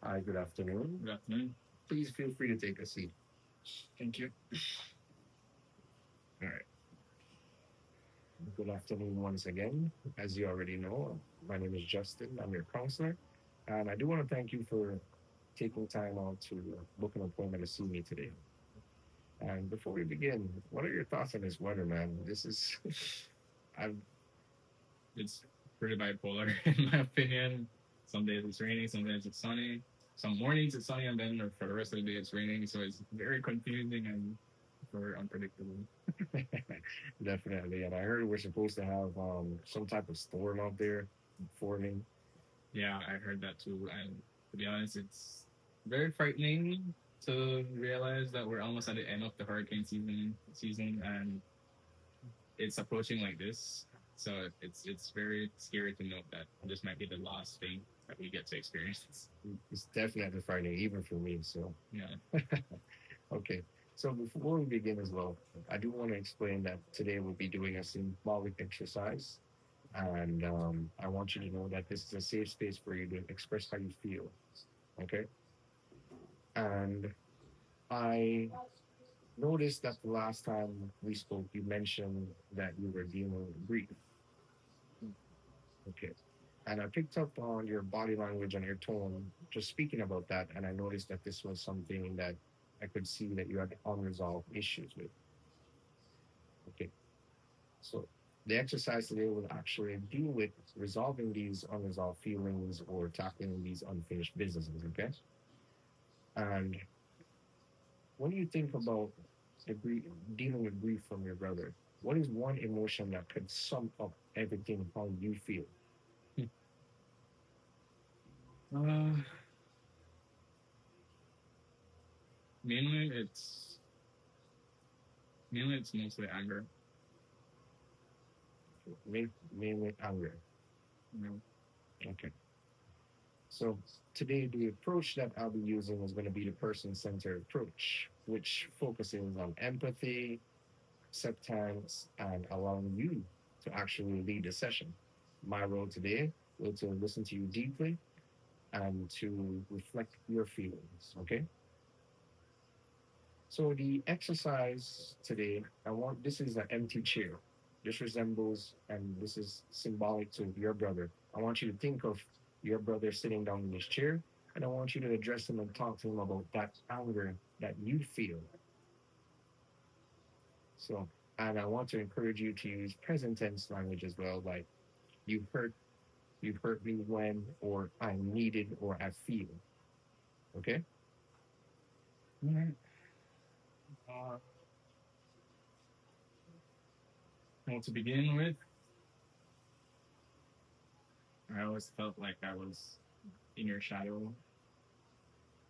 Hi, good afternoon. Good afternoon. Please feel free to take a seat. Thank you. All right. Good afternoon once again. As you already know, my name is Justin. I'm your counselor. And I do want to thank you for taking time out to book an appointment to see me today. And before we begin, what are your thoughts on this weather, man? This is, I've, It's pretty bipolar in my opinion. Some days it's raining, some days it's sunny. Some mornings it's sunny, and then for the rest of the day it's raining. So it's very confusing and very unpredictable. definitely. And I heard we're supposed to have some type of storm out there forming. Yeah, I heard that too. And to be honest, it's very frightening to realize that we're almost at the end of the hurricane season and it's approaching like this. So it's very scary to know that this might be the last thing that we get to experience. It's definitely frightening, even for me. So, Yeah. okay. So before we begin as well, I do want to explain that today we'll be doing a symbolic exercise. And I want you to know that this is a safe space for you to express how you feel. Okay. And I noticed that the last time we spoke, you mentioned that you were dealing with grief. Okay. And I picked up on your body language and your tone just speaking about that. And I noticed that this was something that I could see that you had unresolved issues with. Okay. So the exercise today will actually deal with resolving these unresolved feelings or tackling these unfinished businesses. Okay. And when you think about the grief, dealing with grief from your brother, what is one emotion that could sum up everything how you feel? Uh, mainly it's mainly it's mostly anger. Mainly anger. You know, Okay. So today, the approach that I'll be using is going to be the person-centered approach, which focuses on empathy, acceptance, and allowing you to actually lead the session. My role today will to listen to you deeply and to reflect your feelings. Okay. So the exercise today, I want this is an empty chair. This resembles and this is symbolic to your brother. I want you to think of your brother sitting down in this chair, and I want you to address him and talk to him about that anger that you feel. So, and I want to encourage you to use present tense language as well, like you hurt, you hurt me when, or I needed, or I feel. Okay. alright. uh, well, to begin with, I always felt like I was in your shadow.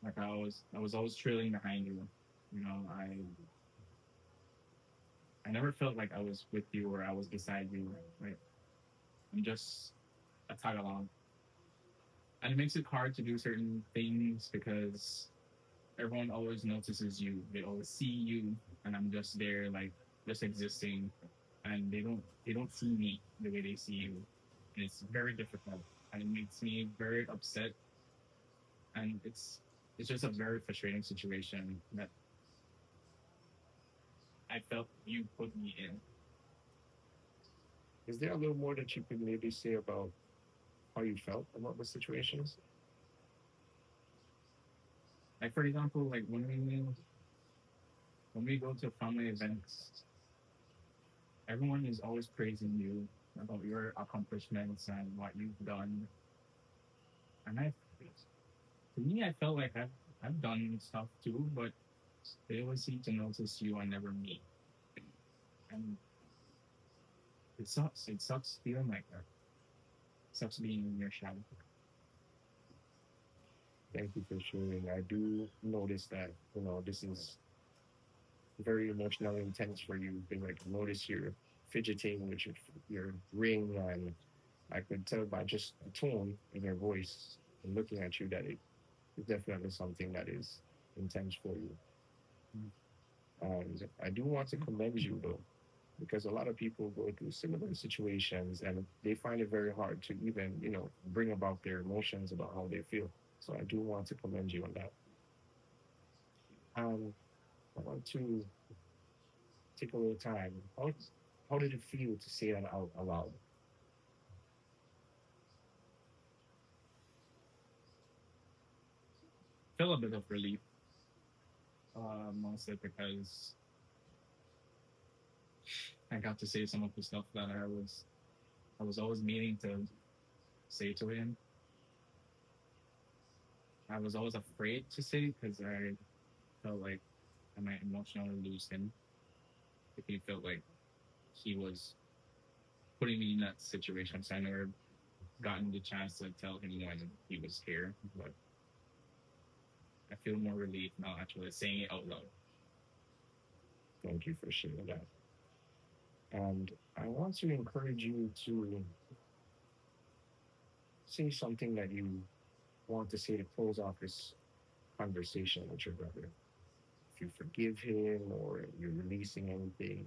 Like I was always trailing behind you. You know, I never felt like I was with you or I was beside you. Like I'm just a tag along, and it makes it hard to do certain things because everyone always notices you. They always see you, and I'm just there, like just existing, and they don't see me the way they see you, and it's very difficult, and it makes me very upset, and it's just a very frustrating situation that I felt you put me in. Is there a little more that you could maybe say about how you felt about the situations? Like for example, like when we go to family events, everyone is always praising you about your accomplishments and what you've done, and to me, I felt like I've done stuff too, but they always seem to notice you and never me. And it sucks. It sucks feeling like that. It sucks being in your shadow. Thank you for sharing. I do notice that, this is very emotionally intense for you. Because I can notice you're fidgeting with your ring, and I could tell by just the tone in your voice and looking at you that it is definitely something that is intense for you. And I do want to commend you though, because a lot of people go through similar situations and they find it very hard to even, bring about their emotions about how they feel. So I do want to commend you on that. I want to take a little time. How did it feel to say that out aloud? Feel a bit of relief, mostly because I got to say some of the stuff that I was always meaning to say to him. I was always afraid to say because I felt like I might emotionally lose him if he felt like he was putting me in that situation. So I never gotten the chance to tell him when he was here. But I feel more relief now actually saying it out loud. Thank you for sharing that. And I want to encourage you to say something that you want to say to close off this conversation with your brother. If you forgive him or you're releasing anything,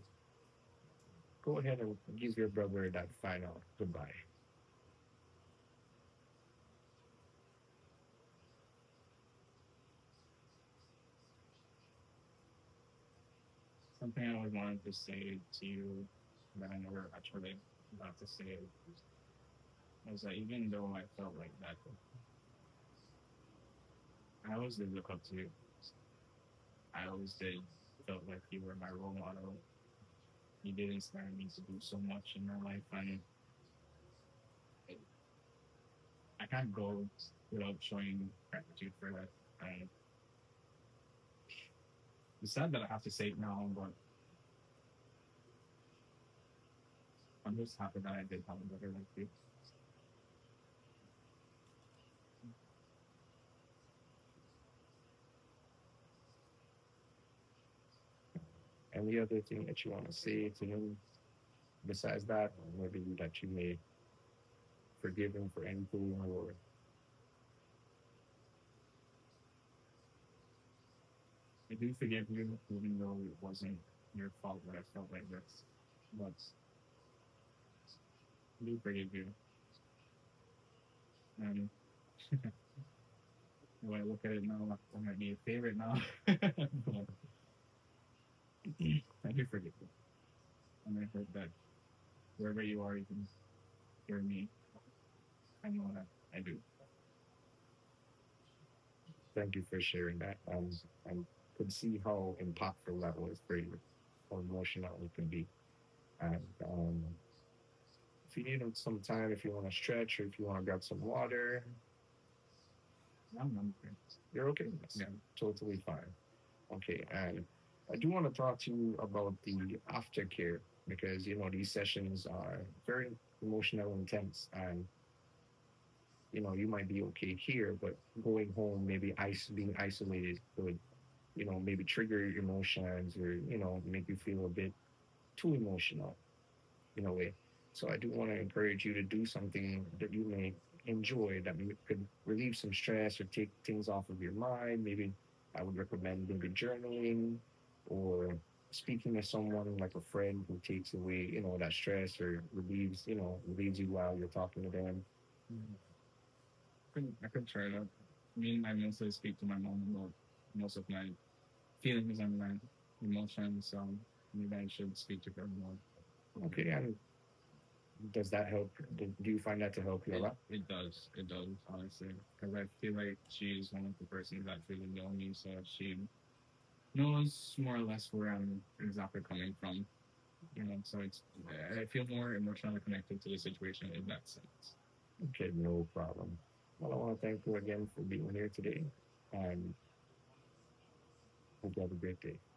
go ahead and give your brother that final goodbye. Something I always wanted to say to you that I never actually got to say was that even though I felt like that, I always did look up to you. I always did felt like you were my role model. You did inspire me to do so much in my life, and I can't go without showing gratitude for that. And it's sad that I have to say it now, but I'm just happy that I did have a brother like you. Any other thing that you want to say to him besides that, or maybe that you may forgive him for anything, or I do forgive you, even though it wasn't your fault that I felt like this. But I do forgive you. And the way I look at it now, I might be a favorite now. But I do forgive you. And I hope that wherever you are, you can hear me. I know that I do. thank you for sharing that. I could see how impactful that was for you, how emotional it can be. And if you need some time, if you want to stretch or if you want to grab some water, I'm okay. you're okay. That's Yeah. totally fine. Okay, and I do want to talk to you about the aftercare because these sessions are very emotional intense, and you might be okay here, but going home, maybe being isolated could maybe trigger your emotions or make you feel a bit too emotional in a way. So I do want to encourage you to do something that you may enjoy that could relieve some stress or take things off of your mind. Maybe I would recommend maybe journaling or speaking to someone like a friend who takes away, that stress or relieves you while you're talking to them. Mhm. I could try that. I mostly speak to my mom about most of my feelings and my emotions, so maybe I should speak to her more. Okay, and does that help? Do you find that to help you a It lot? it does. It does, honestly. Because I feel like she's one of the persons that really know me, so she knows more or less where I'm exactly coming from. So I feel more emotionally connected to the situation in that sense. Okay, no problem. Well, I want to thank you again for being here today, and hope you have a great day.